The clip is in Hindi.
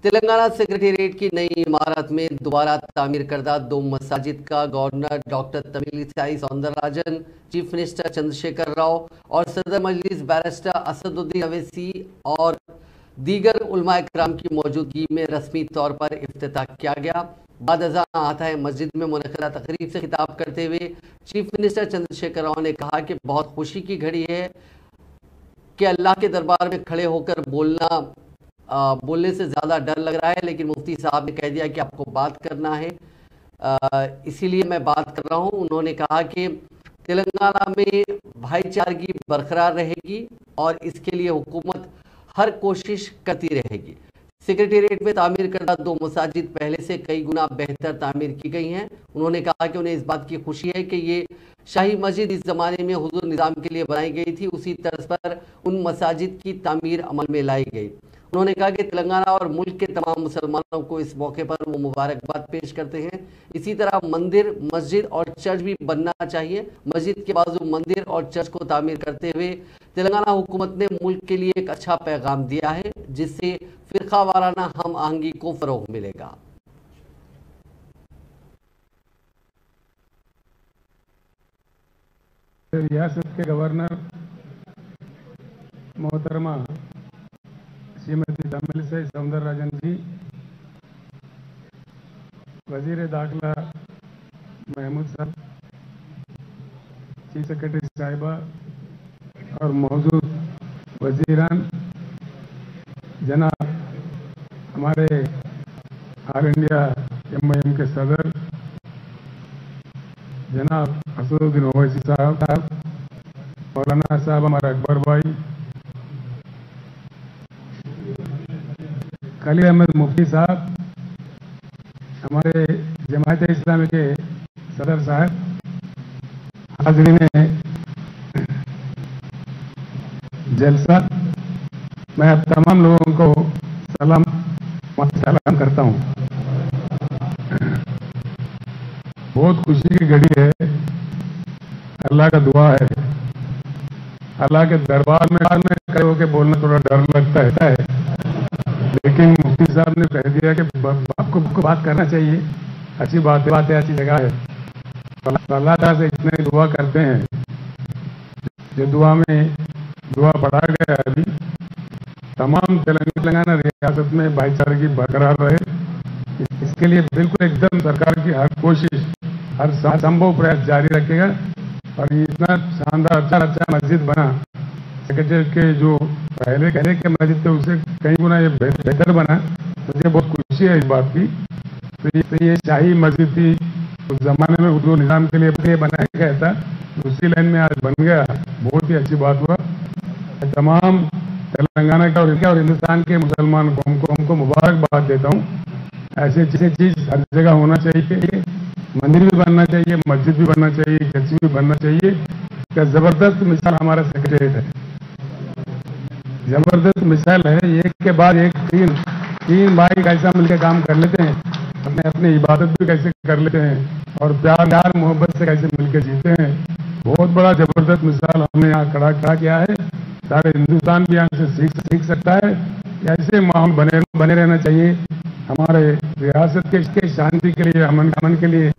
तेलंगाना सेक्रेटेरिएट की नई इमारत में दोबारा तामीर करदा 2 मसाजिद का governor doctor Tamilisai Soundararajan, chief minister Chandrashekhar Rao और सदर मजलिस बैरिस्टर असदुद्दीन अवैसी और दीगर उलमा इकराम की मौजूदगी में रस्मी तौर पर इफ्तिताह किया गया। बाद अज़ान आता है मस्जिद में मुनक़दा तकरीब से खिताब करते हुए चीफ मिनिस्टर चंद्रशेखर राव ने कहा कि बहुत खुशी की घड़ी है कि अल्लाह के दरबार में खड़े होकर बोलने से ज़्यादा डर लग रहा है, लेकिन मुफ्ती साहब ने कह दिया कि आपको बात करना है, इसीलिए मैं बात कर रहा हूं। उन्होंने कहा कि तेलंगाना में भाईचारगी बरकरार रहेगी और इसके लिए हुकूमत हर कोशिश करती रहेगी। सेक्रेटेरिएट में तामीर करदा 2 मसाजिद पहले से कई गुना बेहतर तामीर की गई हैं। उन्होंने कहा कि उन्हें इस बात की खुशी है कि ये शाही मस्जिद इस ज़माने में हुजूर निज़ाम के लिए बनाई गई थी, उसी तर्ज पर उन मसाजिद की तामीर अमल में लाई गई। उन्होंने कहा कि तेलंगाना और मुल्क के तमाम मुसलमानों को इस मौके पर वो मुबारकबाद पेश करते हैं। इसी तरह मंदिर, मस्जिद और चर्च भी बनना चाहिए। मस्जिद के बाजू मंदिर और चर्च को तामीर करते हुए तेलंगाना हुकूमत ने मुल्क के लिए एक अच्छा पैगाम दिया है, जिससे फिरका वाराना हम आहंगी को फरोग मिलेगा। रियासत के गवर्नर मोहतरमा श्रीमती तमिलिसाई सौंदरराजन जी, वजीर दाखिला महमूद साहब, चीफ सेक्रेटरी साहिबा और मौजूद वजीरान, जनाब हमारे ऑल इंडिया MIM के सदर जनाब असदुद्दीन ओवैसी साहब, मौलाना साहब हमारा अकबर भाई, खलील अहमद मुफ्ती साहब, हमारे जमात इस्लामी के सदर साहब, हाज़रीन जलसा, मैं अब तमाम लोगों को सलाम करता हूं। बहुत खुशी की घड़ी है, अल्लाह का दुआ है। अल्लाह के दरबार में खड़े होकर बोलना थोड़ा डर लगता है, लेकिन मुफ्ती साहब ने कह दिया कि आपको बात करना चाहिए। अच्छी बात है, अच्छी जगह है। अल्लाह ताला से इतने दुआ करते हैं, जो दुआ बढ़ा गया अभी तमाम तेलंगाना रियासत में भाईचारगी बरकरार रहे। इसके लिए बिल्कुल एकदम सरकार की हर कोशिश, हर संभव प्रयास जारी रखेगा। और ये इतना शानदार अच्छा मस्जिद बना, सेक्रेटरी के जो पहले के मस्जिद थे उससे कई गुना ये बेहतर बना। मुझे बहुत खुशी है इस बात की। तो ये शाही मस्जिद थी, उस जमाने में उर्दू निज़ाम के लिए बनाया गया था, उसी लाइन में आज बन गया। बहुत ही अच्छी बात हुआ। तमाम तेलंगाना का और हिंदुस्तान के मुसलमान कौम को मुबारकबाद देता हूँ। ऐसे चीज हर जगह होना चाहिए। मंदिर भी बनना चाहिए, मस्जिद भी बनना चाहिए, चर्च भी बनना चाहिए। इसका जबरदस्त मिसाल हमारा सेक्रेटेरिएट है, जबरदस्त मिसाल है। एक के बाद एक तीन भाई कैसा मिलकर काम कर लेते हैं, अपनी इबादत भी कैसे कर लेते हैं और प्यार मोहब्बत से कैसे मिलकर जीते हैं। बहुत बड़ा जबरदस्त मिसाल हमने यहाँ खड़ा किया है। सारे हिंदुस्तान भी यहाँ से सीख सकता है। ऐसे माहौल बने रहना चाहिए हमारे रियासत के शांति के लिए, अमन के लिए।